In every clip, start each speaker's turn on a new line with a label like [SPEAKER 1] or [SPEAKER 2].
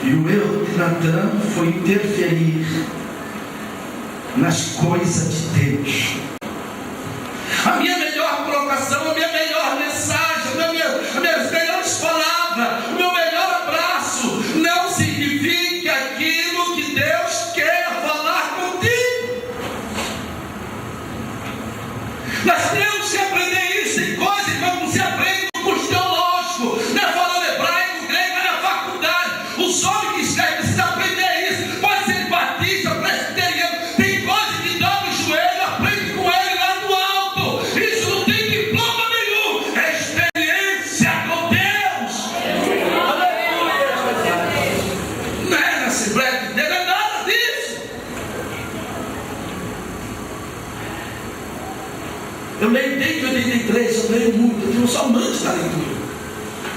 [SPEAKER 1] E o erro de Natan foi interferir nas coisas de Deus. A minha melhor colocação, a minha melhor mensagem, as minhas melhores palavras, o meu melhor abraço não significa aquilo que Deus quer falar contigo. Nós temos que aprender isso em coisas como se aprende no curso teológico, não é falando hebraico, grego, é na faculdade. Os homens que escrevem precisam aprender isso. Pode ser batista, presbiteriano, tem coisa que dobra o joelho, aprende com ele lá no alto. Isso não tem diploma nenhum, é experiência com Deus. Não é na Assembleia de Deus, não é nada disso. Eu leio desde 83, eu leio muito, eu sou amante da leitura.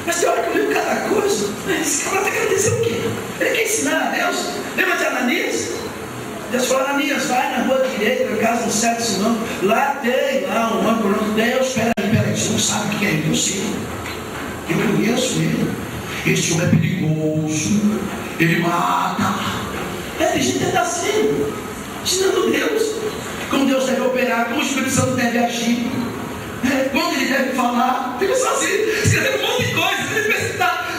[SPEAKER 1] Mas tem hora que eu leio cada coisa, esse cara está querendo dizer o quê? Ele quer ensinar a Deus. Lembra de Ananias? Deus falou: Ananias, vai na rua direita, na casa do certo Simão. Lá tem lá um homem falando: Deus, peraí, você não sabe quem é ele? Eu sei. Eu conheço ele. Esse homem é perigoso, ele mata. Tem gente que está assim, ensinando Deus como Deus deve operar, como o Espírito Santo deve agir, quando ele deve falar. Fica sozinho, escrevendo um monte de coisa.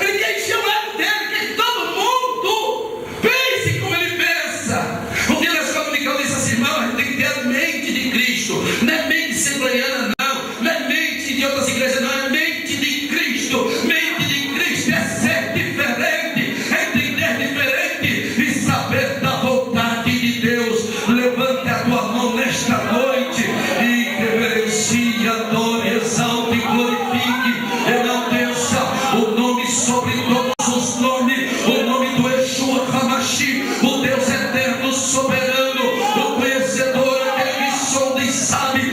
[SPEAKER 1] Ele quer encher o ego dele, quer que todo mundo pense como ele pensa. Um dia na escola dominical disse assim: irmão, a gente tem que ter a mente de Cristo. Não é mente assembleiana, não é mente de outras igrejas, não, é mente de Cristo. Mente de Cristo é ser diferente, é entender diferente e saber da vontade de Deus. Levante a tua mão nesta noite e reverencie, adore, exalte e glorifique, enalteça o nome sobre todos os nomes, o nome do Yeshua Hamashi, o Deus eterno, soberano, o conhecedor, aquele que sonda e sabe